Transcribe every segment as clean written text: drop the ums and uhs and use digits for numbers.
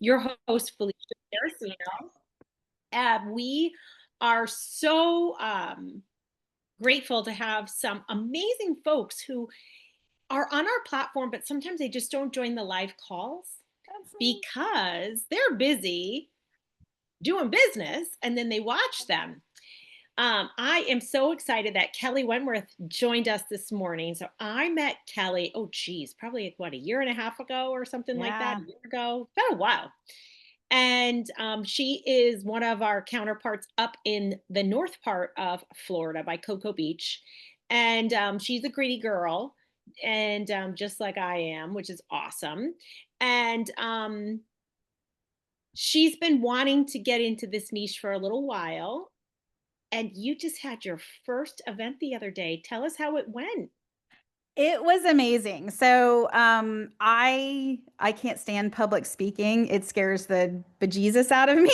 your host, Felicia. We are so grateful to have some amazing folks who are on our platform, but sometimes they just don't join the live calls That's me. because they're busy doing business and then they watch them. I am so excited that Kelly Wentworth joined us this morning. So I met Kelly, oh geez, probably what, a year and a half ago or something like that, Yeah. a year ago. It's been a while. And she is one of our counterparts up in the north part of Florida by Cocoa Beach. And she's a greedy girl, and just like I am, which is awesome. And she's been wanting to get into this niche for a little while. And you just had your first event the other day. Tell us how it went. It was amazing. So, I can't stand public speaking. It scares the bejesus out of me.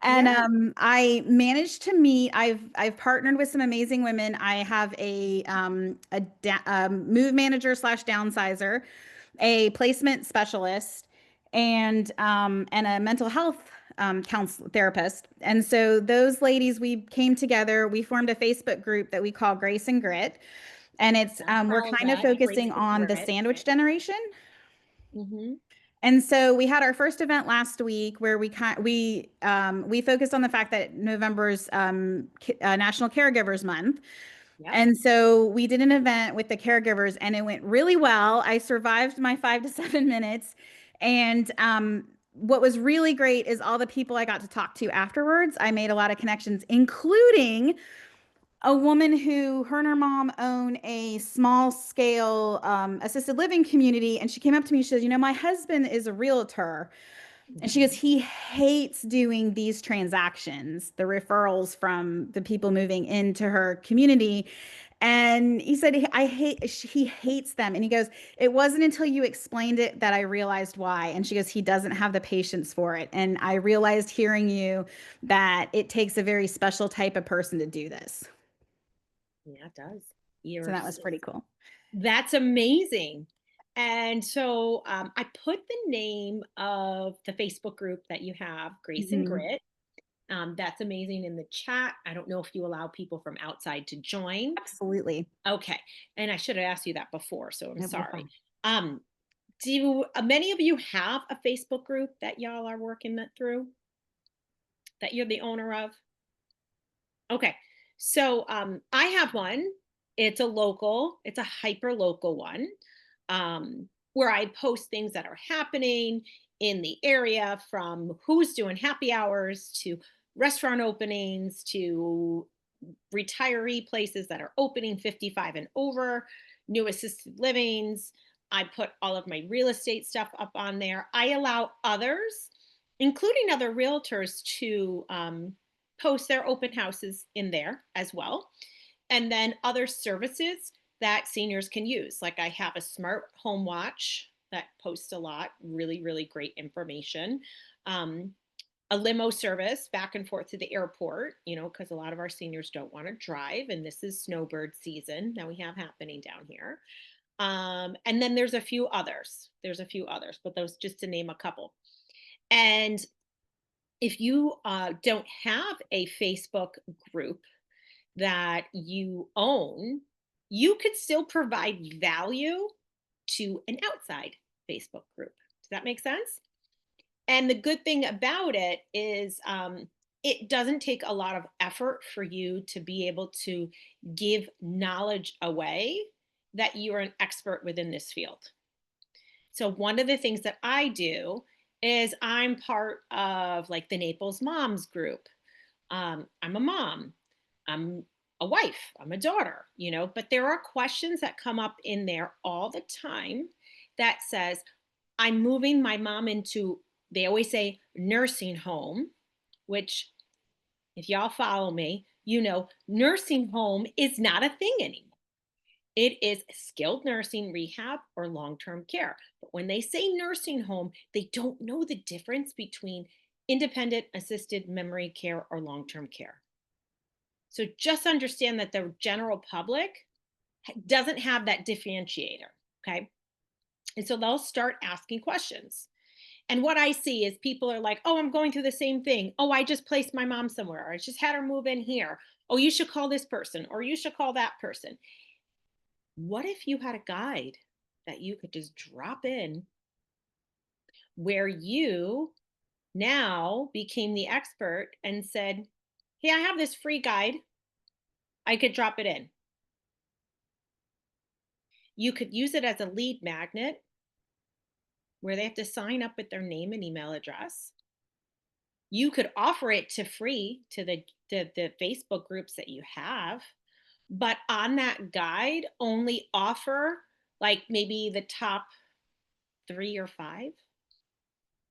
And Yeah. I managed to meet. I've partnered with some amazing women. I have a move manager slash downsizer, a placement specialist, and a mental health counsel therapist. And so those ladies, we came together. We formed a Facebook group that we call Grace and Grit, and it's I we're follow kind of that. Grace focusing and on the Grit. sandwich generation. Hmm. And so we had our first event last week where we focused on the fact that November's National Caregivers Month. Yep. And so we did an event with the caregivers and it went really well. I survived my 5 to 7 minutes. And what was really great is all the people I got to talk to afterwards. I made a lot of connections, including a woman who her and her mom own a small scale assisted living community. And she came up to me, she says, my husband is a realtor. And she goes, Hmm. he hates doing these transactions, the referrals from the people moving into her community. And he said, he hates them. And he goes, it wasn't until you explained it that I realized why. And she goes, he doesn't have the patience for it. And I realized hearing you that it takes a very special type of person to do this. Yeah, it does. So that was pretty cool. That's amazing. And so I put the name of the Facebook group that you have, Grace and Mhm. Grit. That's amazing in the chat. I don't know if you allow people from outside to join. Absolutely. Okay. And I should have asked you that before, so I'm No, you're sorry. fine. Um, do many of you have a Facebook group that y'all are working that through that you're the owner of? Okay. So I have one. It's a hyper local one, where I post things that are happening in the area, from who's doing happy hours to restaurant openings to retiree places that are opening 55 and over, new assisted livings. I put all of my real estate stuff up on there. I allow others, including other realtors, to post their open houses in there as well. And then other services that seniors can use. Like I have a smart home watch that posts a lot, really, really great information. Um, a limo service back and forth to the airport, because a lot of our seniors don't want to drive. And this is snowbird season that we have happening down here. And then there's a few others. But those just to name a couple. And if you don't have a Facebook group that you own, you could still provide value to an outside Facebook group. Does that make sense? And the good thing about it is it doesn't take a lot of effort for you to be able to give knowledge away that you're an expert within this field. So, one of the things that I do is I'm part of like the Naples Moms group. I'm a mom, I'm a wife, I'm a daughter, but there are questions that come up in there all the time that says, I'm moving my mom into, they always say nursing home, which if y'all follow me, nursing home is not a thing anymore. It is skilled nursing, rehab, or long term care. But when they say nursing home, they don't know the difference between independent, assisted, memory care, or long term care. So just understand that the general public doesn't have that differentiator. Okay. And so they'll start asking questions. And what I see is people are like, oh, I'm going through the same thing. Oh, I just placed my mom somewhere. Or I just had her move in here. Oh, you should call this person or you should call that person. What if you had a guide that you could just drop in where you now became the expert and said, hey, I have this free guide. I could drop it in. You could use it as a lead magnet where they have to sign up with their name and email address. You could offer it to free to the Facebook groups that you have, but on that guide, only offer like maybe the top 3 or 5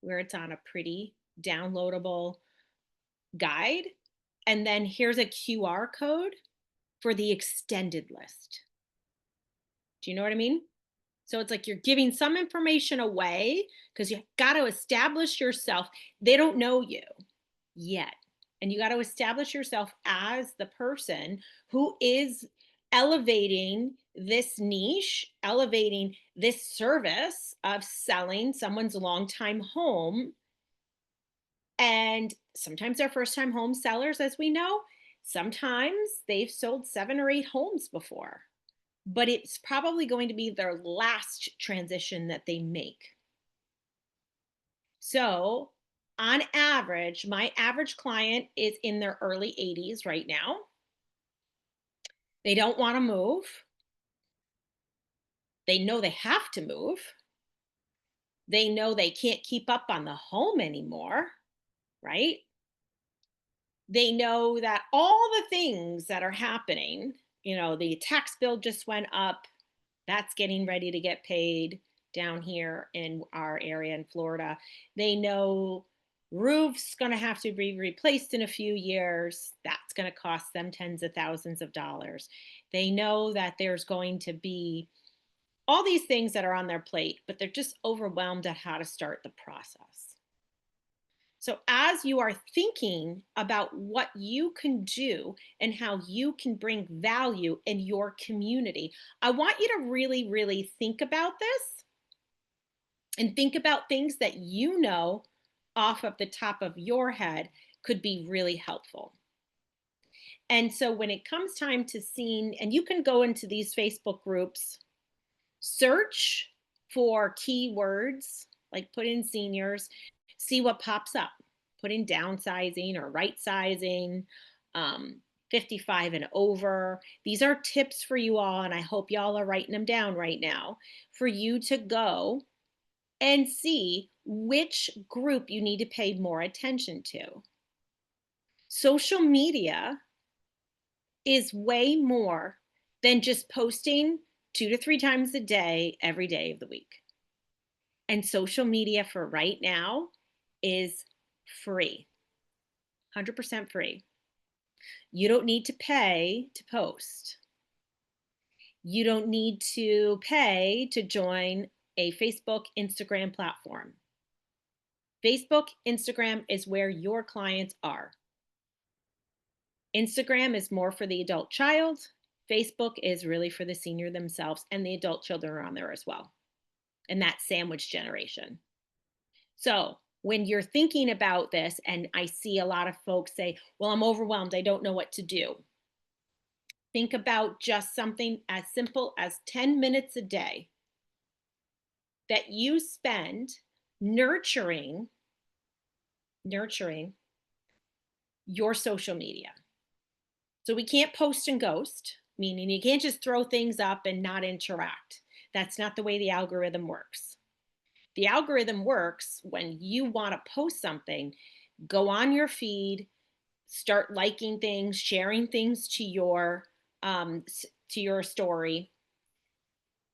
where it's on a pretty downloadable guide. And then here's a QR code for the extended list. Do you know what I mean? So it's like you're giving some information away because you got to establish yourself. They don't know you yet. And you got to establish yourself as the person who is elevating this niche, elevating this service of selling someone's longtime home. And sometimes they're first time home sellers, as we know. Sometimes they've sold 7 or 8 homes before, but it's probably going to be their last transition that they make. So, on average, my average client is in their early 80s right now. They don't want to move. They know they have to move. They know they can't keep up on the home anymore, right? They know that all the things that are happening, the tax bill just went up. That's getting ready to get paid down here in our area in Florida. They know roof's going to have to be replaced in a few years. That's going to cost them tens of thousands of dollars. They know that there's going to be all these things that are on their plate, but they're just overwhelmed at how to start the process. So, as you are thinking about what you can do and how you can bring value in your community, I want you to really, really think about this and think about things that off of the top of your head could be really helpful. And so, when it comes time to seeing, and you can go into these Facebook groups, search for keywords, like put in seniors, see what pops up. Put in downsizing or right sizing, 55 and over. These are tips for you all, and I hope y'all are writing them down right now for you to go and see which group you need to pay more attention to. Social media is way more than just posting 2 to 3 times a day, every day of the week. And social media for right now is free, 100% free. You don't need to pay to post. You don't need to pay to join a Facebook, Instagram platform. Facebook, Instagram is where your clients are. Instagram is more for the adult child. Facebook is really for the senior themselves, and the adult children are on there as well. And that sandwich generation. So when you're thinking about this, and I see a lot of folks say, well, I'm overwhelmed, I don't know what to do. Think about just something as simple as 10 minutes a day that you spend nurturing your social media. So we can't post and ghost, meaning you can't just throw things up and not interact. That's not the way the algorithm works. The algorithm works when you want to post something, go on your feed, start liking things, sharing things to your story,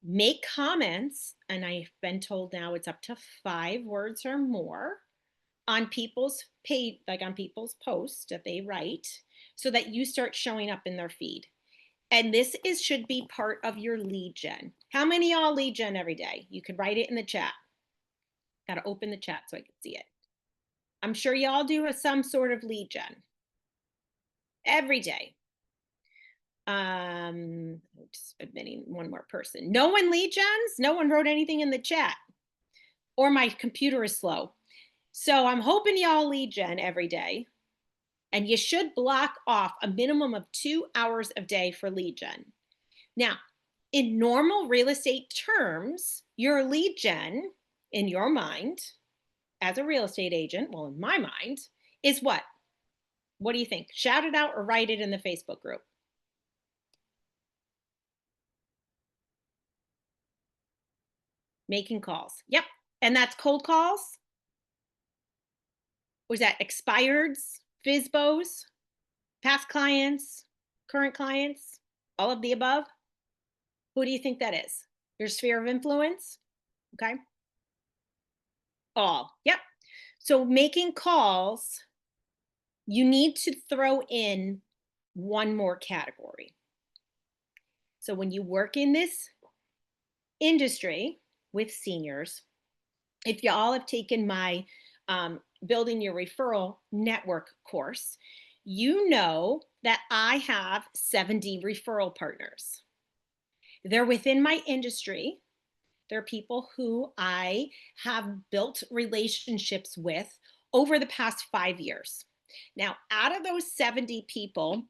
make comments, and I've been told now it's up to 5 words or more on people's page, like on people's posts that they write, so that you start showing up in their feed. And this should be part of your lead gen. How many y'all lead gen every day? You could write it in the chat. Got to open the chat so I can see it. I'm sure y'all do some sort of lead gen every day. Just admitting one more person. No one lead gens? No one wrote anything in the chat. or my computer is slow. So I'm hoping y'all lead gen every day. And you should block off a minimum of 2 hours a day for lead gen. Now, in normal real estate terms, your lead gen in your mind as a real estate agent, well, in my mind, is what? What do you think? Shout it out or write it in the Facebook group. Making calls. Yep. And that's cold calls. Was that expireds, FISBOs, past clients, current clients, all of the above? Who do you think that is? Your sphere of influence? Okay. All. Yep. So making calls, you need to throw in one more category. So when you work in this industry with seniors, if you all have taken my building your referral network course, you know that I have 70 referral partners. They're within my industry. They're people who I have built relationships with over the past 5 years. Now, out of those 70 people,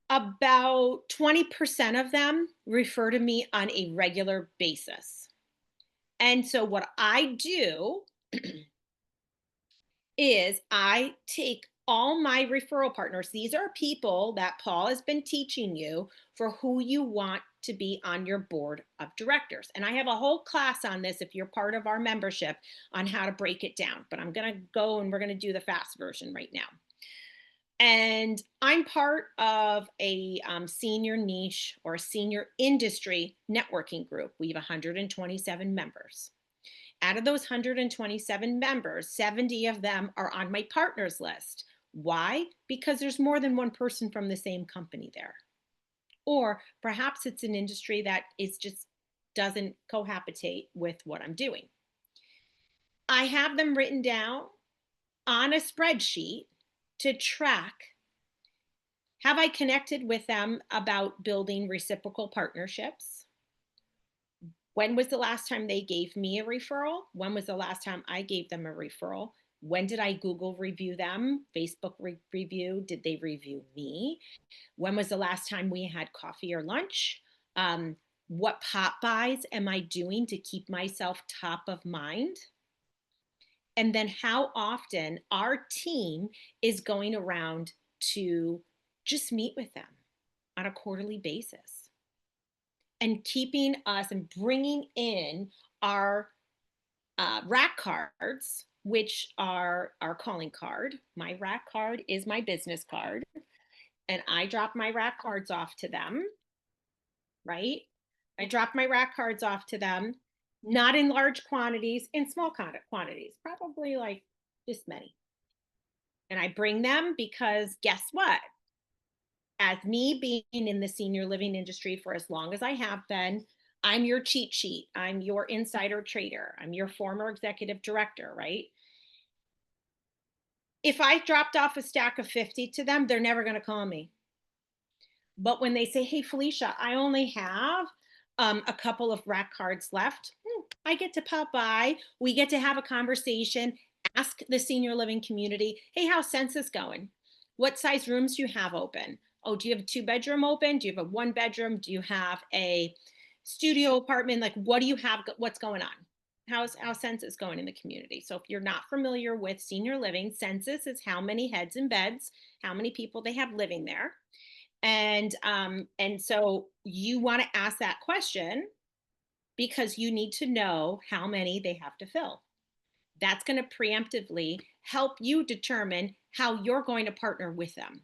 about 20% of them refer to me on a regular basis. And so, what I do is I take all my referral partners. These are people that Paul has been teaching you for who you want to be on your board of directors. And I have a whole class on this if you're part of our membership on how to break it down. But I'm going to go and we're going to do the fast version right now. And I'm part of a senior niche or a senior industry networking group. We have 127 members. Out of those 127 members, 70 of them are on my partners list. Why? Because there's more than one person from the same company there. Or perhaps it's an industry that is just doesn't cohabitate with what I'm doing. I have them written down on a spreadsheet to track. Have I connected with them about building reciprocal partnerships? When was the last time they gave me a referral? When was the last time I gave them a referral? When did I Google review them? Facebook review? Did they review me? When was the last time we had coffee or lunch? What pop buys am I doing to keep myself top of mind? And then how often our team is going around to just meet with them on a quarterly basis and keeping us and bringing in our rack cards, which are our calling card. My rack card is my business card. And I drop my rack cards off to them, right? I drop my rack cards off to them, not in large quantities, in small quantities, probably like this many. And I bring them because guess what? As me being in the senior living industry for as long as I have been, I'm your cheat sheet. I'm your insider trader. I'm your former executive director, right? If I dropped off a stack of 50 to them, they're never going to call me. But when they say, hey, Felicia, I only have a couple of rack cards left, I get to pop by. We get to have a conversation, ask the senior living community, hey, how's census going? What size rooms do you have open? Oh, do you have a 2-bedroom open? Do you have a 1-bedroom? Do you have a studio apartment? Like, what do you have? What's going on? How's census going in the community? So if you're not familiar with senior living, census is how many heads and beds, how many people they have living there. And so you want to ask that question because you need to know how many they have to fill. That's going to preemptively help you determine how you're going to partner with them.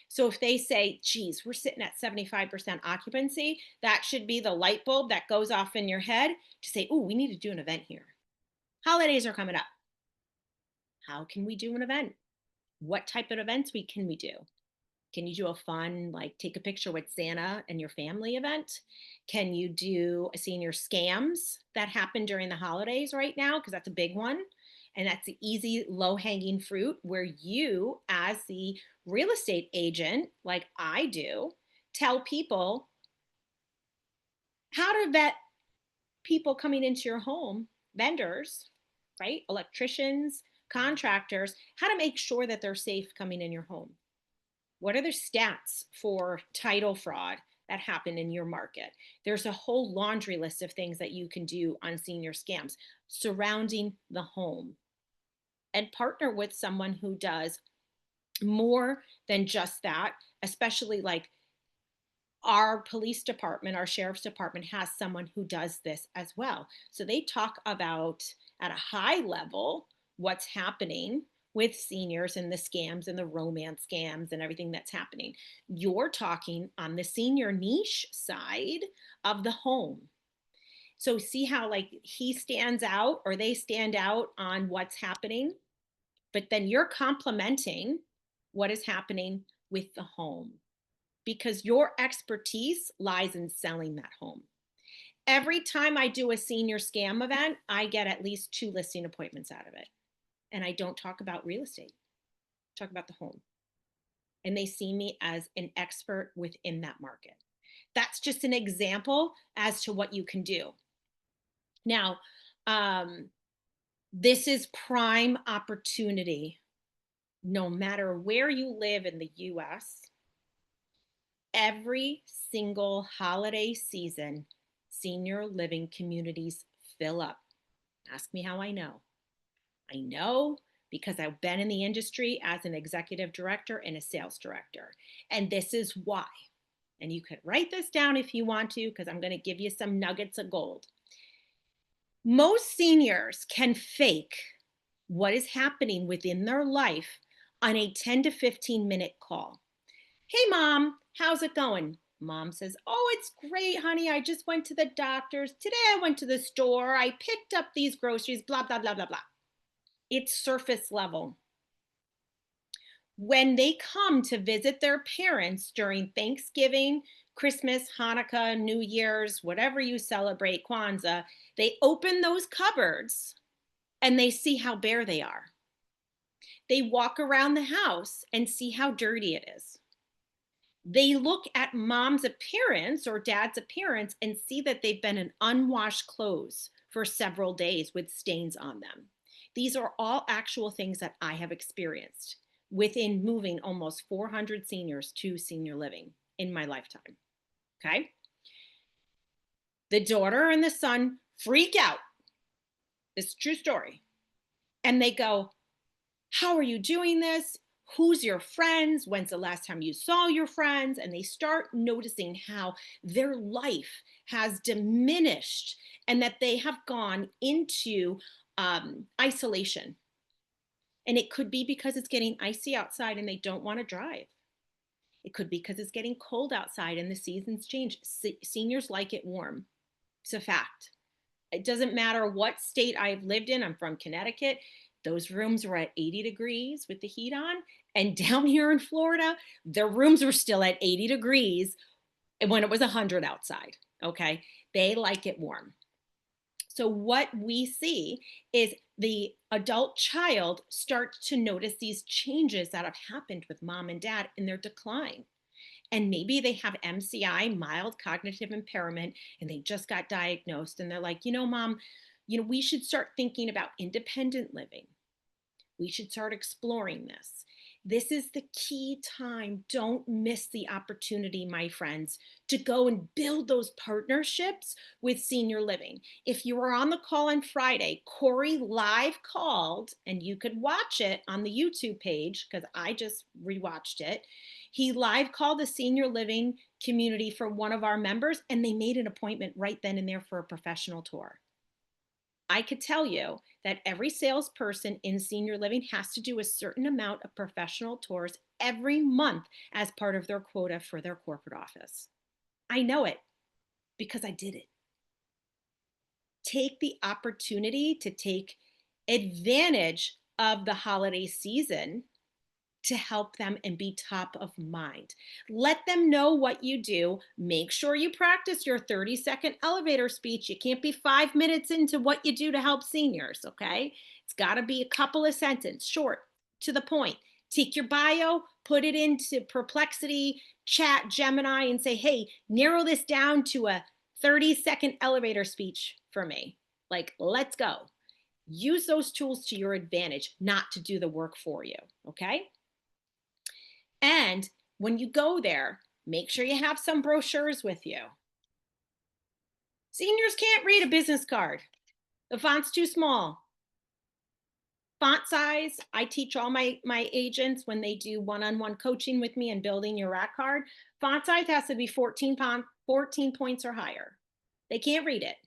So if they say, geez, we're sitting at 75% occupancy, that should be the light bulb that goes off in your head to say, oh, we need to do an event here. Holidays are coming up. How can we do an event? What type of events can we do? Can you do a fun, like take a picture with Santa and your family event? Can you do a senior scams that happen during the holidays right now? Because that's a big one. And that's the easy, low hanging fruit where you, as the real estate agent, like I do, tell people how to vet people coming into your home, vendors, right? Electricians, contractors, how to make sure that they're safe coming in your home. What are the stats for title fraud that happen in your market? There's a whole laundry list of things that you can do on senior scams surrounding the home, and partner with someone who does more than just that, especially like our police department, our sheriff's department has someone who does this as well. So they talk about at a high level what's happening with seniors and the scams and the romance scams and everything that's happening. You're talking on the senior niche side of the home. So see how like he stands out or they stand out on what's happening, but then you're complementing what is happening with the home because your expertise lies in selling that home. Every time I do a senior scam event, I get at least 2 listing appointments out of it. And I don't talk about real estate, I talk about the home. And they see me as an expert within that market. That's just an example as to what you can do. Now, this is prime opportunity. No matter where you live in the US, every single holiday season, senior living communities fill up. Ask me how I know. I know because I've been in the industry as an executive director and a sales director. And this is why. And you could write this down if you want to, because I'm going to give you some nuggets of gold. Most seniors can fake what is happening within their life on a 10 to 15-minute call. Hey, mom, how's it going? Mom says, oh, it's great, honey. I just went to the doctor's. Today I went to the store. I picked up these groceries, blah, blah, blah, blah, blah. It's surface level. When they come to visit their parents during Thanksgiving, Christmas, Hanukkah, New Year's, whatever you celebrate, Kwanzaa, they open those cupboards and they see how bare they are. They walk around the house and see how dirty it is. They look at mom's appearance or dad's appearance and see that they've been in unwashed clothes for several days with stains on them. These are all actual things that I have experienced within moving almost 400 seniors to senior living in my lifetime. Okay. The daughter and the son freak out. This is a true story. And they go, how are you doing this? Who's your friends? When's the last time you saw your friends? And they start noticing how their life has diminished and that they have gone into isolation. And it could be because it's getting icy outside and they don't want to drive. It could be because it's getting cold outside and the seasons change. Seniors like it warm. It's a fact. It doesn't matter what state I've lived in. I'm from Connecticut. Those rooms were at 80 degrees with the heat on. And down here in Florida, the rooms were still at 80 degrees when it was 100 outside. Okay. They like it warm. So what we see is the adult child starts to notice these changes that have happened with mom and dad in their decline. And maybe they have MCI, mild cognitive impairment, and they just got diagnosed. And they're like, mom, we should start thinking about independent living. We should start exploring this. This is the key time. Don't miss the opportunity, my friends, to go and build those partnerships with senior living. If you were on the call on Friday, Corey live called, and you could watch it on the YouTube page because I just rewatched it. He live called the senior living community for one of our members, and they made an appointment right then and there for a professional tour. I could tell you that every salesperson in senior living has to do a certain amount of professional tours every month as part of their quota for their corporate office. I know it because I did it. Take the opportunity to take advantage of the holiday season to help them and be top of mind. Let them know what you do. Make sure you practice your 30-second elevator speech. You can't be 5 minutes into what you do to help seniors, okay? It's got to be a couple of sentences, short, to the point. Take your bio, put it into Perplexity, Chat, Gemini, and say, hey, narrow this down to a 30-second elevator speech for me. Like, let's go. Use those tools to your advantage, not to do the work for you. Okay. And when you go there, make sure you have some brochures with you. Seniors can't read a business card. The font's too small. Font size, I teach all my agents when they do one-on-one coaching with me and building your rack card. Font size has to be 14 points or higher. They can't read it.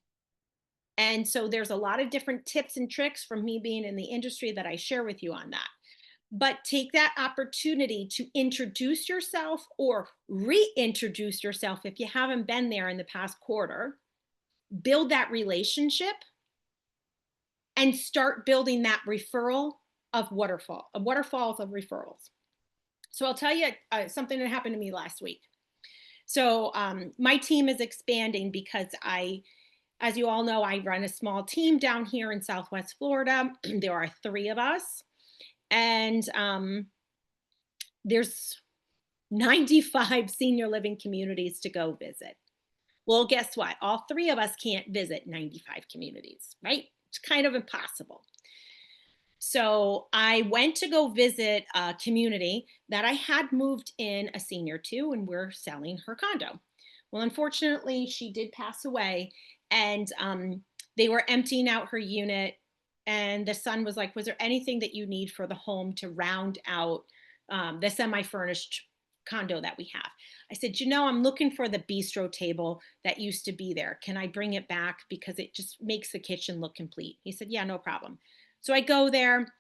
And so there's a lot of different tips and tricks from me being in the industry that I share with you on that. But take that opportunity to introduce yourself or reintroduce yourself if you haven't been there in the past quarter. Build that relationship and start building that referral of waterfalls of referrals. So I'll tell you something that happened to me last week. So my team is expanding because as you all know, I run a small team down here in Southwest Florida. There are 3 of us, and there's 95 senior living communities to go visit. Well, guess what? All 3 of us can't visit 95 communities, right? It's kind of impossible. So I went to go visit a community that I had moved in a senior to, and we're selling her condo. Well, unfortunately, she did pass away, and they were emptying out her unit. And the son was like, "Was there anything that you need for the home to round out the semi-furnished condo that we have?" I said, "I'm looking for the bistro table that used to be there. Can I bring it back because it just makes the kitchen look complete?" He said, "Yeah, no problem." So I go there.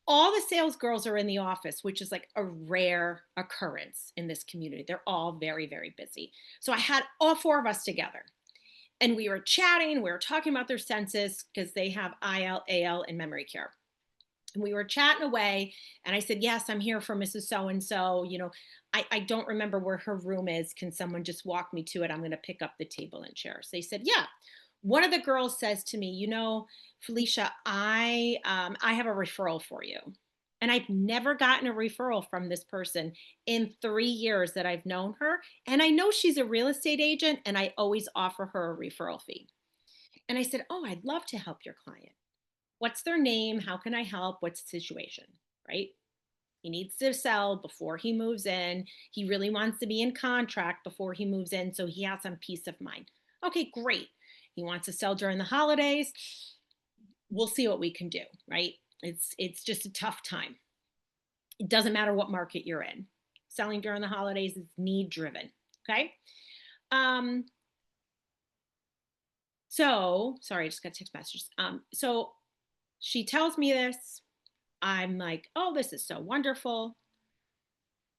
All the sales girls are in the office, which is like a rare occurrence in this community. They're all very, very busy. So I had all 4 of us together, and we were chatting. We were talking about their census because they have IL, AL, and memory care. And we were chatting away, and I said, "Yes, I'm here for Mrs. So and so. I don't remember where her room is. Can someone just walk me to it? I'm going to pick up the table and chairs." They said, "Yeah." One of the girls says to me, "Felicia, I have a referral for you." And I've never gotten a referral from this person in 3 years that I've known her. And I know she's a real estate agent, and I always offer her a referral fee. And I said, "Oh, I'd love to help your client. What's their name? How can I help? What's the situation?" Right? He needs to sell before he moves in. He really wants to be in contract before he moves in so he has some peace of mind. Okay, great. He wants to sell during the holidays. We'll see what we can do, right? It's just a tough time. It doesn't matter what market you're in. Selling during the holidays is need driven, okay? Um so sorry, I just got text messages. So she tells me this. I'm like, "Oh, this is so wonderful.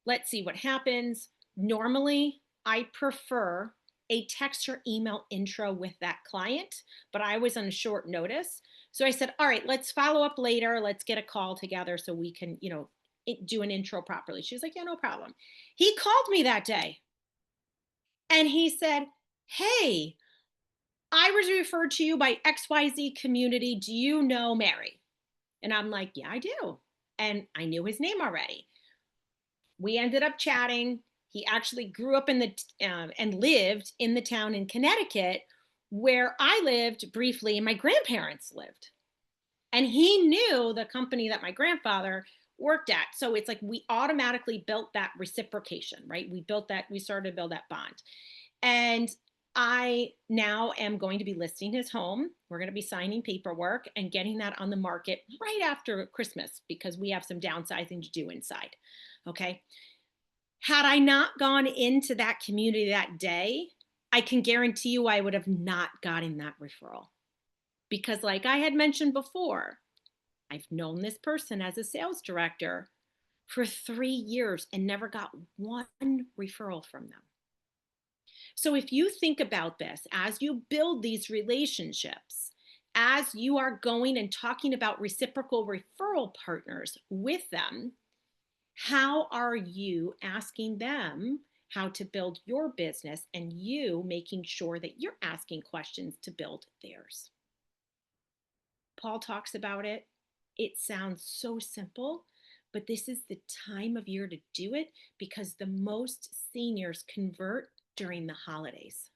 Let's see what happens." Normally, I prefer a text or email intro with that client, but I was on short notice. So I said, "All right, let's follow up later. Let's get a call together so we can, do an intro properly." She was like, "Yeah, no problem." He called me that day and he said, "Hey, I was referred to you by XYZ community. Do you know Mary?" And I'm like, "Yeah, I do." And I knew his name already. We ended up chatting. He actually grew up and lived in the town in Connecticut where I lived briefly and my grandparents lived. And he knew the company that my grandfather worked at. So it's like we automatically built that reciprocation, right? We started to build that bond. And I now am going to be listing his home. We're going to be signing paperwork and getting that on the market right after Christmas because we have some downsizing to do inside. Okay. Had I not gone into that community that day, I can guarantee you I would have not gotten that referral. Because, like I had mentioned before, I've known this person as a sales director for 3 years and never got one referral from them. So, if you think about this as you build these relationships, as you are going and talking about reciprocal referral partners with them, how are you asking them how to build your business and you making sure that you're asking questions to build theirs? Paul talks about it. It sounds so simple, but this is the time of year to do it because the most seniors convert during the holidays.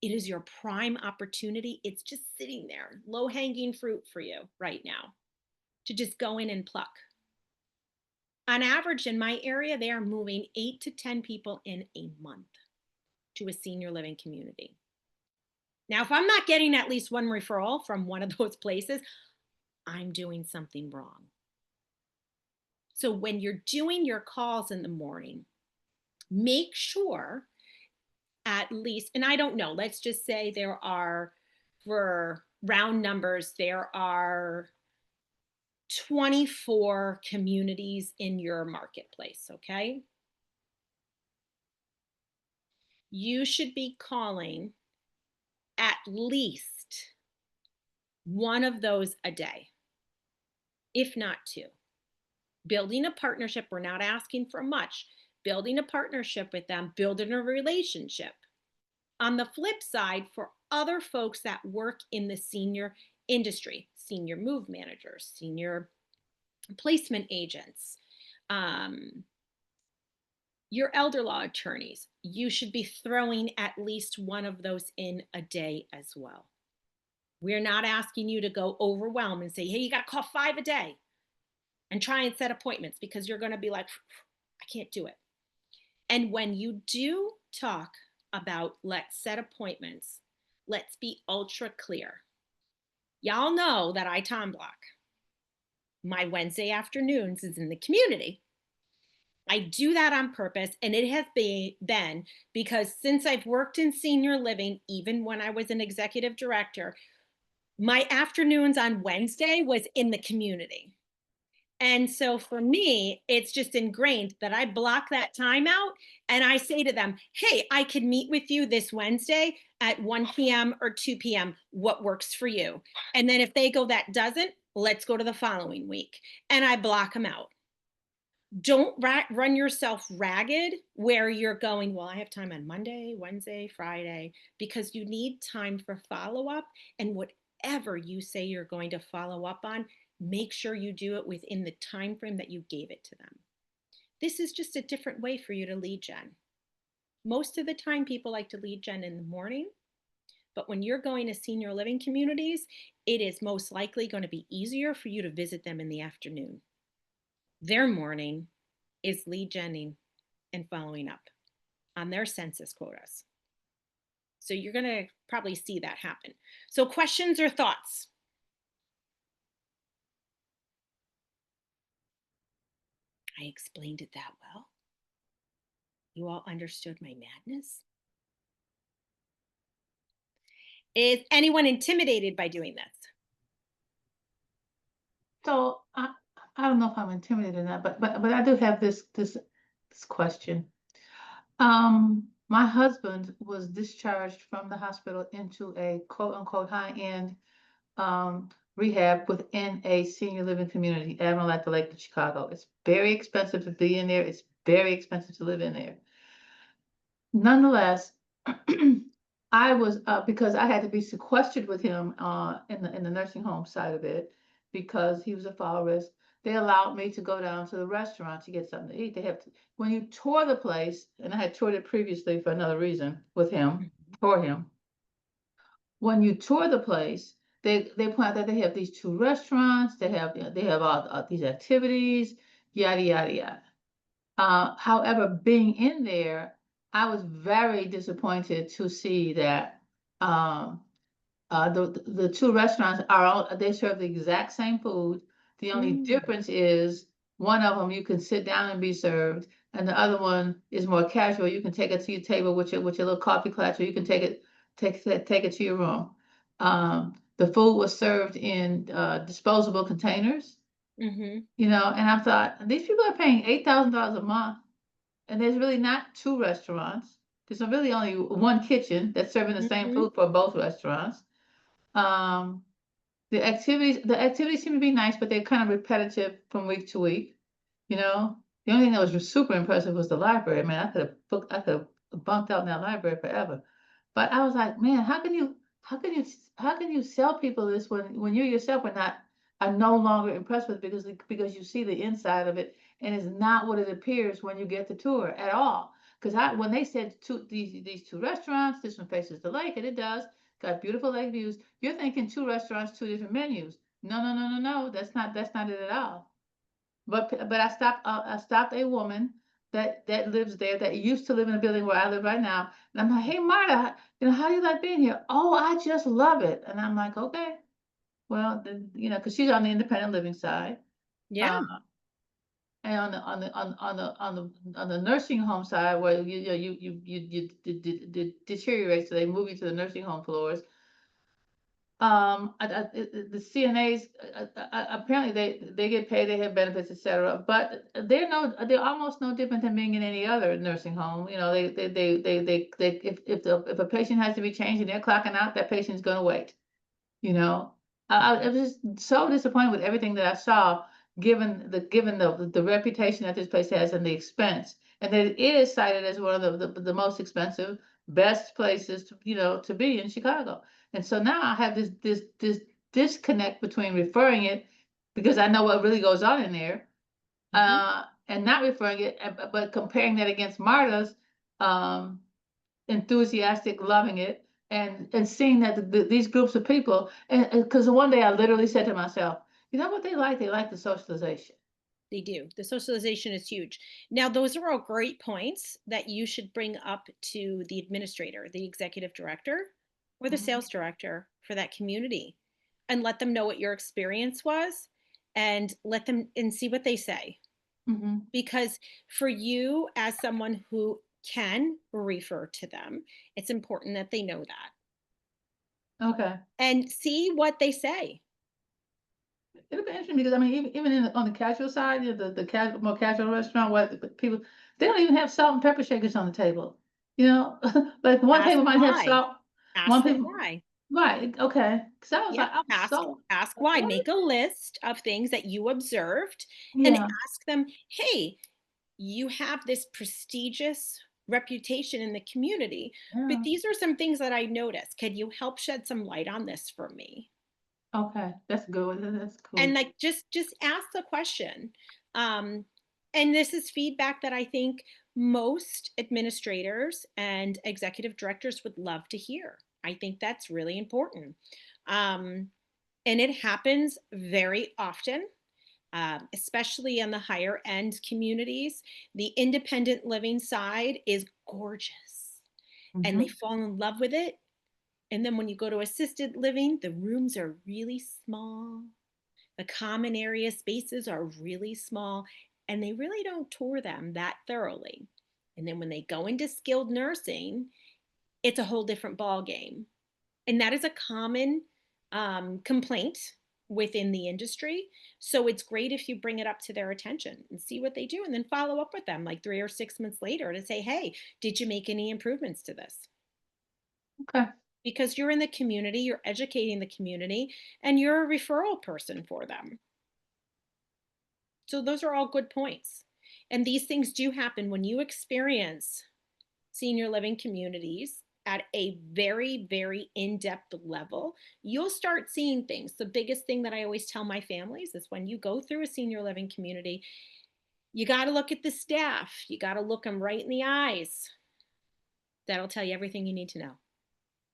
It is your prime opportunity. It's just sitting there, low hanging fruit for you right now to just go in and pluck. On average, in my area, they are moving 8 to 10 people in a month to a senior living community. Now, if I'm not getting at least one referral from one of those places, I'm doing something wrong. So when you're doing your calls in the morning, make sure at least, and I don't know, let's just say there are, for round numbers, there are 24 communities in your marketplace, okay? You should be calling at least one of those a day, if not two. Building a partnership, we're not asking for much. Building a partnership with them, building a relationship. On the flip side, for other folks that work in the senior industry, senior move managers, senior placement agents, your elder law attorneys, you should be throwing at least one of those in a day as well. We're not asking you to go overwhelm and say, hey, you got to call 5 a day and try and set appointments, because you're going to be like, I can't do it. And when you do talk about let's set appointments, let's be ultra clear. Y'all know that I time block. My Wednesday afternoons is in the community. I do that on purpose, and it has been because since I've worked in senior living, even when I was an executive director, my afternoons on Wednesday was in the community. And so for me, it's just ingrained that I block that time out and I say to them, hey, I can meet with you this Wednesday at 1 p.m. or 2 p.m. What works for you? And then if they go, that doesn't, let's go to the following week. And I block them out. Don't run yourself ragged where you're going, well, I have time on Monday, Wednesday, Friday, because you need time for follow up. And whatever you say you're going to follow up on, make sure you do it within the time frame that you gave it to them. This is just a different way for you to lead gen. Most of the time, people like to lead gen in the morning, but when you're going to senior living communities, it is most likely going to be easier for you to visit them in the afternoon. Their morning is lead genning and following up on their census quotas. So you're going to probably see that happen. So questions or thoughts? I explained it that well. You all understood my madness? Is anyone intimidated by doing this? So I don't know if I'm intimidated or not, but I do have this question. My husband was discharged from the hospital into a quote unquote high-end rehab within a senior living community, Admiral at the Lake of Chicago. It's very expensive to be in there. It's very expensive to live in there. Nonetheless, I was because I had to be sequestered with him in the nursing home side of it because he was a fall risk. They allowed me to go down to the restaurant to get something to eat. They have to, when you tour the place, and I had toured it previously for another reason with him, for him. When you tour the place, they point out that they have these 2 restaurants. They have all these activities, yada yada yada. However, being in there, I was very disappointed to see that the 2 restaurants are all, they serve the exact same food. The only difference is one of them you can sit down and be served, and the other one is more casual. You can take it to your table with your little coffee clutch, or you can take it to your room. The food was served in disposable containers. Mm-hmm. You know, and I thought these people are paying $8,000 a month, and there's really not 2 restaurants. There's really only one kitchen that's serving the same Mm-hmm. food for both restaurants. Um, the activities seem to be nice, but they're kind of repetitive from week to week. You know, the only thing that was super impressive was the library. Man, I could have bunked out in that library forever. But I was like, man, how can you sell people this when you yourself are no longer impressed with it because you see the inside of it and it's not what it appears when you get the tour at all. Because when they said these two restaurants, this one faces the lake, and it does, got beautiful lake views. You're thinking two restaurants, two different menus. No, no, no, no, no. That's not it at all. But I stopped a woman that lives there, that used to live in the building where I live right now. And I'm like, "Hey, Marta, how do you like being here?" "Oh, I just love it." And I'm like, "Okay, well, then, because she's on the independent living side. Yeah. Uh, and on the nursing home side, where you deteriorate, so they move you to the nursing home floors. The CNAs, apparently they get paid, they have benefits, etc. But they're almost no different than being in any other nursing home. If a patient has to be changed and they're clocking out, that patient's going to wait. You know, I was just so disappointed with everything that I saw, given the reputation that this place has and the expense, and that it is cited as one of the most expensive, best places to be in Chicago. And so now I have this disconnect between referring it, because I know what really goes on in there, and not referring it, but comparing that against Marta's um, enthusiastic loving it, and seeing that these groups of people, and because one day I literally said to myself, you know what they like? They like the socialization. They do. The socialization is huge. Now, those are all great points that you should bring up to the administrator, the executive director, or the Mhm. sales director for that community, and let them know what your experience was, and let them and see what they say. Mhm. Because for you, as someone who can refer to them, it's important that they know that Okay. and see what they say. It'll be interesting, because I mean, even on the casual side, more casual restaurant, where the people, they don't even have salt and pepper shakers on the table. You know, like one Ask table might have why. salt, one Ask them people, why. right? Okay, because Yep. I was so Ask why. what? Make a list of things that you observed and Yeah, ask them, hey, you have this prestigious reputation in the community, but yeah. these are some things that I noticed. Can you help shed some light on this for me? Okay, that's good. That's And cool. like just ask the question. Um, and this is feedback that I think most administrators and executive directors would love to hear. I think that's really important. Um, and it happens very often, especially in the higher end communities. The independent living side is gorgeous and they Hmm. fall in love with it. And then when you go to assisted living, the rooms are really small, the common area spaces are really small, and they really don't tour them that thoroughly. And then when they go into skilled nursing, it's a whole different ball game. And that is a common complaint within the industry. So it's great if you bring it up to their attention and see what they do, and then follow up with them like 3 or 6 months later to say, hey, did you make any improvements to this? Okay. Because you're in the community, you're educating the community, and you're a referral person for them. So those are all good points. And these things do happen when you experience senior living communities at a very, very in depth level. You'll start seeing things. The biggest thing that I always tell my families is when you go through a senior living community, you got to look at the staff, you got to look them right in the eyes. That'll tell you everything you need to know.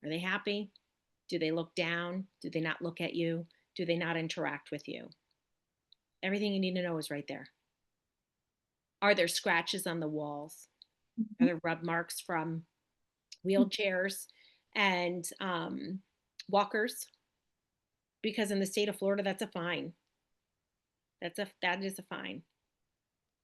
Are they happy? Do they look down? Do they not look at you? Do they not interact with you? Everything you need to know is right there. Are there scratches on the walls? Are Mhm. there rub marks from wheelchairs and walkers? Because in the state of Florida, that's a fine. That is a fine. If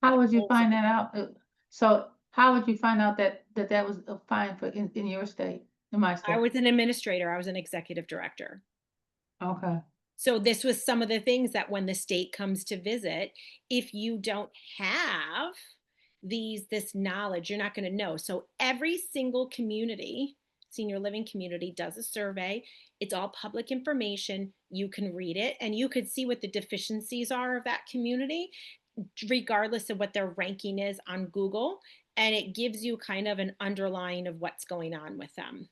How would you holes in find the that out? So how would you find out that was a fine for in your state, in my I state? was an administrator, I was an executive director. Okay. So this was some of the things that when the state comes to visit, if you don't have this knowledge, you're not going to know. So every single community, senior living community, does a survey. It's all public information. You can read it and you could see what the deficiencies are of that community, regardless of what their ranking is on Google. And it gives you kind of an underline of what's going on with them.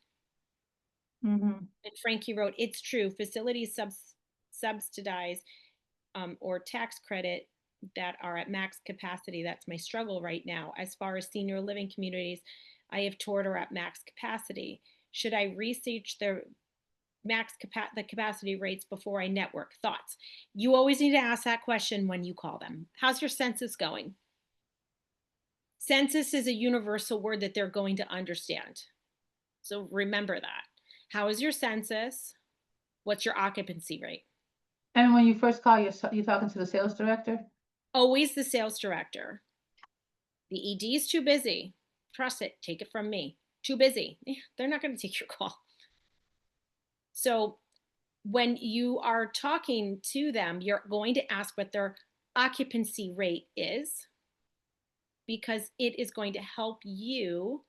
Hmm. And Frankie wrote, it's true, facilities subsidize or tax credit that are at max capacity. That's my struggle right now. As far as senior living communities, I have toured are at max capacity. Should I research the capacity rates before I network? Thoughts? You always need to ask that question when you call them. How's your census going? Census is a universal word that they're going to understand. So remember that. How is your census? What's your occupancy rate? And when you first call, you're talking to the sales director? Always the sales director. The ED is too busy. Trust it. Take it from me. Too busy. They're not going to take your call. So when you are talking to them, you're going to ask what their occupancy rate is, because it is going to help you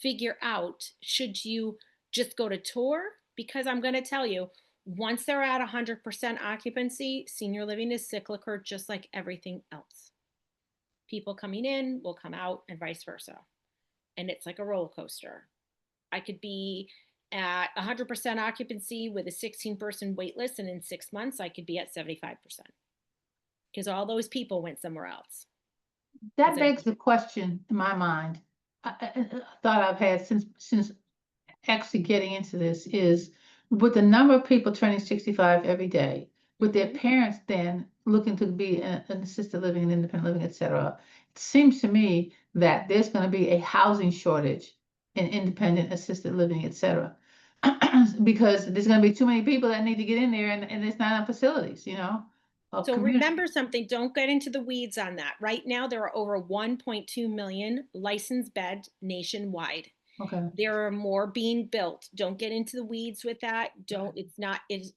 figure out, should you just go to tour? Because I'm going to tell you, once they're at 100% occupancy, senior living is cyclical, just like everything else. People coming in will come out and vice versa. And it's like a roller coaster. I could be at 100% occupancy with a 16-person wait list, and in 6 months, I could be at 75% because all those people went somewhere else. That begs the question in my mind. I thought I've had since actually getting into this is, with the number of people turning 65 every day, with their parents then looking to be an assisted living and independent living, etc. It seems to me that there's going to be a housing shortage in independent assisted living, etc. Because there's going to be too many people that need to get in there, and there's not enough facilities, you know. So remember something, don't get into the weeds on that. Right now, there are over 1.2 million licensed beds nationwide. Okay. There are more being built. Don't get into the weeds with that.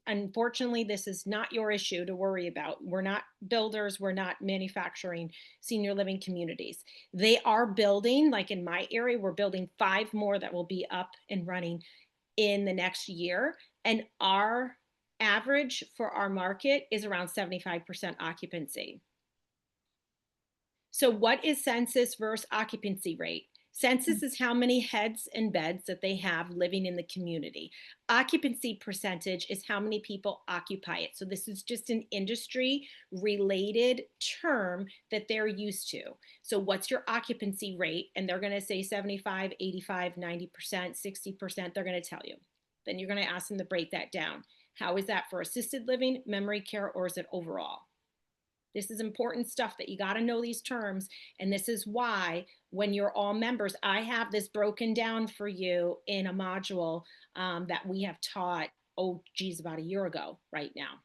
Unfortunately, this is not your issue to worry about. We're not builders. We're not manufacturing senior living communities. They are building, like in my area, we're building 5 more that will be up and running in the next year. And our average for our market is around 75% occupancy. So what is census versus occupancy rate? Census is how many heads and beds that they have living in the community. Occupancy percentage is how many people occupy it. So this is just an industry related term that they're used to. So what's your occupancy rate? And they're going to say 75, 85, 90%, 60%. They're going to tell you. Then you're going to ask them to break that down. How is that for assisted living, memory care, or is it overall? This is important stuff that you got to know these terms. And this is why when you're all members, I have this broken down for you in a module that we have taught, about a year ago right now.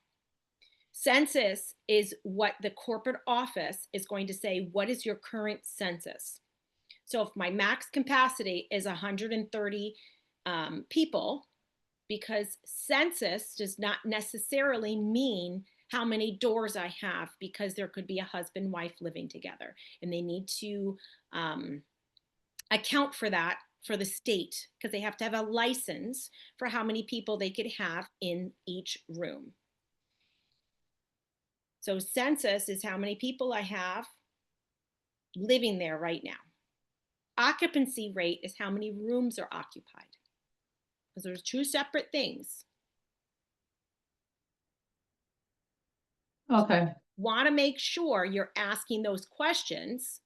Census is what the corporate office is going to say, what is your current census? So if my max capacity is 130 people, because census does not necessarily mean how many doors I have, because there could be a husband, wife living together, and they need to account for that for the state, because they have to have a license for how many people they could have in each room. So census is how many people I have living there right now. Occupancy rate is how many rooms are occupied, because there's 2 separate things. Okay. Want to make sure you're asking those questions,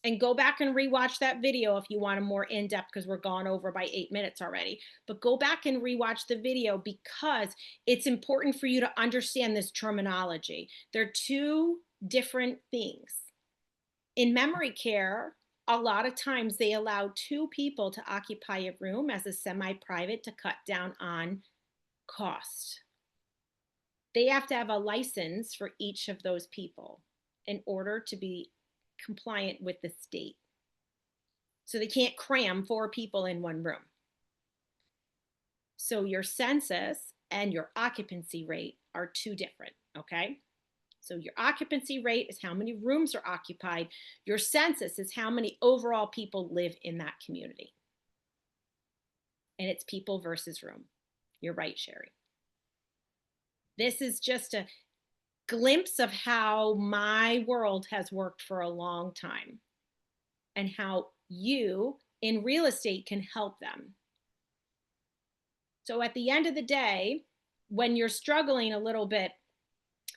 and go back and rewatch that video if you want a more in-depth, because we're gone over by 8 minutes already. But go back and rewatch the video, because it's important for you to understand this terminology. They're 2 different things. In memory care, a lot of times they allow 2 people to occupy a room as a semi-private to cut down on cost. They have to have a license for each of those people in order to be compliant with the state. So they can't cram 4 people in one room. So your census and your occupancy rate are 2 different, okay? So your occupancy rate is how many rooms are occupied. Your census is how many overall people live in that community. And it's people versus room. You're right, Sherry. This is just a glimpse of how my world has worked for a long time, and how you in real estate can help them. So at the end of the day, when you're struggling a little bit,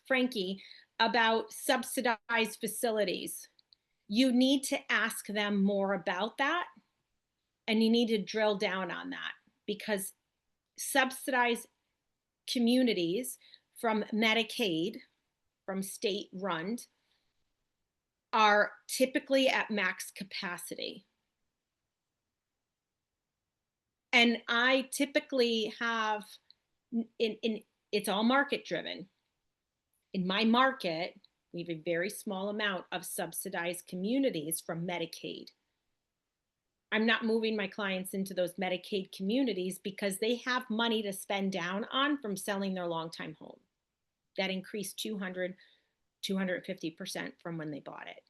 Frankie, about subsidized facilities, you need to ask them more about that, and you need to drill down on that, because subsidized communities from Medicaid, from state run, are typically at max capacity. And I typically have in it's all market driven. In my market, we have a very small amount of subsidized communities from Medicaid. I'm not moving my clients into those Medicaid communities because they have money to spend down on from selling their long-time home. That increased 200, 250% from when they bought it.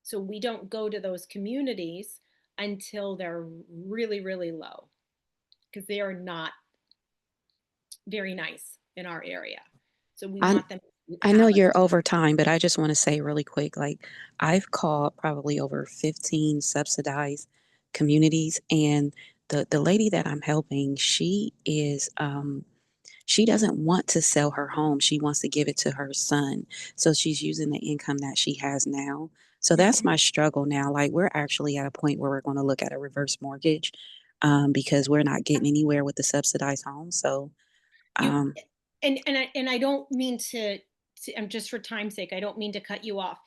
So we don't go to those communities until they're really, really low, because they are not very nice in our area. So we I want them to I know have you're over time, but I just want to say really quick, like I've called probably over 15 subsidized communities, and the lady that I'm helping, she doesn't want to sell her home. She wants to give it to her son. So she's using the income that she has now. So that's my struggle now. Like we're actually at a point where we're going to look at a reverse mortgage, because we're not getting anywhere with the subsidized home. So you um, and I don't mean to, I'm just for time's sake, I don't mean to cut you off.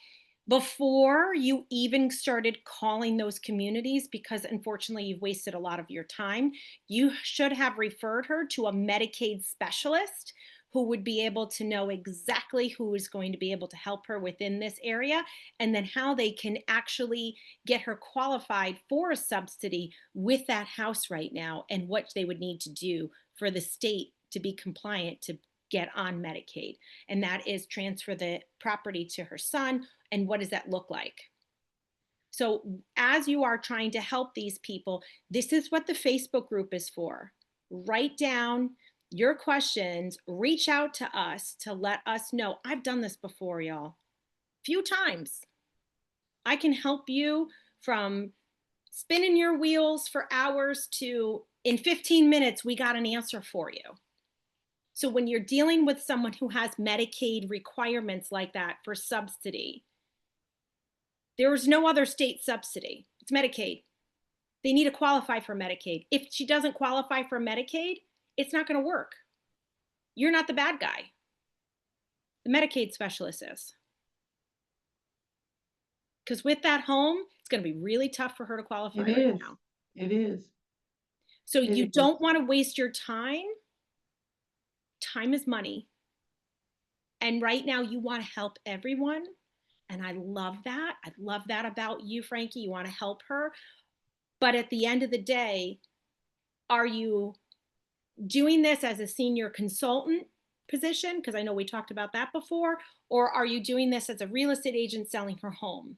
Before you even started calling those communities, because unfortunately you've wasted a lot of your time, you should have referred her to a Medicaid specialist who would be able to know exactly who is going to be able to help her within this area, and then how they can actually get her qualified for a subsidy with that house right now, and what they would need to do for the state to be compliant to get on Medicaid. And that is transfer the property to her son. And what does that look like? So as you are trying to help these people, this is what the Facebook group is for. Write down your questions, reach out to us to let us know. I've done this before, y'all, few times. I can help you from spinning your wheels for hours to in 15 minutes, we got an answer for you. So when you're dealing with someone who has Medicaid requirements like that for subsidy, there is no other state subsidy. It's Medicaid. They need to qualify for Medicaid. If she doesn't qualify for Medicaid, it's not going to work. You're not the bad guy. The Medicaid specialist is. Because with that home, it's going to be really tough for her to qualify It right is. now. It is. So It you is. don't want to waste your time. Time is money. And right now you want to help everyone. And I love that. I love that about you, Frankie. You want to help her. But at the end of the day, are you doing this as a senior consultant position? Because I know we talked about that before. Or are you doing this as a real estate agent selling her home?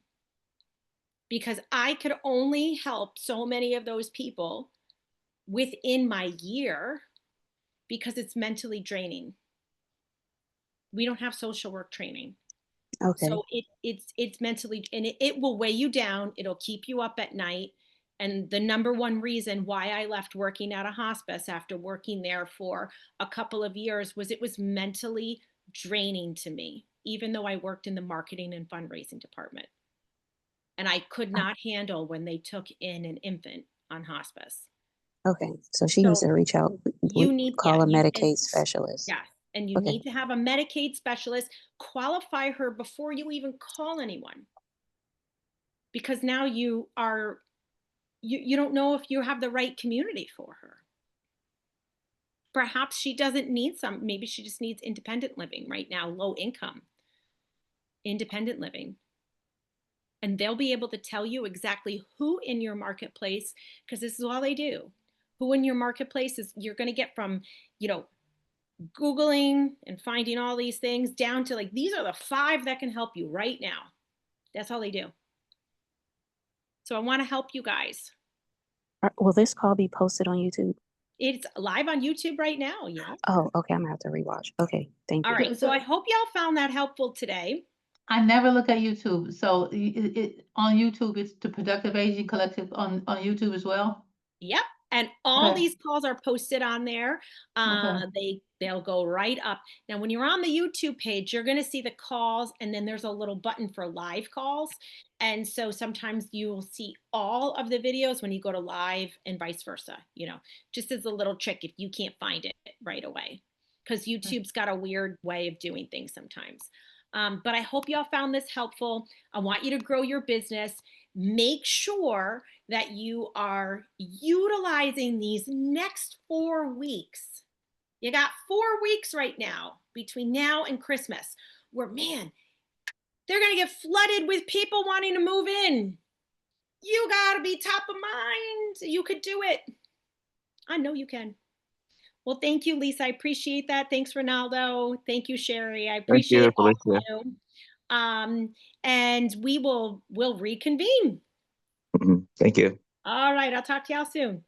Because I could only help so many of those people within my year, because it's mentally draining. We don't have social work training. okay. So it's mentally, and it will weigh you down. It'll keep you up at night. And the number one reason why I left working at a hospice after working there for a couple of years was it was mentally draining to me, even though I worked in the marketing and fundraising department. And I could Oh, not handle when they took in an infant on hospice. okay. So she needs So to reach out, you need, yeah, call a you, and Medicaid specialist. yes, and you Okay. need to have a Medicaid specialist qualify her before you even call anyone, because now you don't know if you have the right community for her. Perhaps she doesn't need maybe she just needs independent living right now, low income independent living. And they'll be able to tell you exactly who in your marketplace, because this is all they do, who in your marketplace is you're going to get from, you know, Googling and finding all these things down to like, these are the 5 that can help you right now. That's all they do. So I want to help you guys. Will this call be posted on YouTube? It's live on YouTube right now. Yeah. Oh, okay. I'm gonna have to rewatch. Okay. Thank All you. right. So I hope y'all found that helpful today. I never look at YouTube. So on YouTube, it's the Productive Aging Collective on YouTube as well. Yep. And all Okay. these calls are posted on there. Okay. They'll go right up. Now, when you're on the YouTube page, you're going to see the calls, and then there's a little button for live calls. And so sometimes you will see all of the videos when you go to live, and vice versa, you know, just as a little trick if you can't find it right away, because YouTube's got a weird way of doing things sometimes. But I hope y'all found this helpful. I want you to grow your business. Make sure that you are utilizing these next 4 weeks. You got 4 weeks right now between now and Christmas where, man, they're going to get flooded with people wanting to move in. You got to be top of mind. You could do it. I know you can. Well, thank you, Lisa. I appreciate that. Thanks, Ronaldo. Thank you, Sherry. I appreciate all of Felicia. you. And we'll reconvene. Thank you. All right. I'll talk to y'all soon.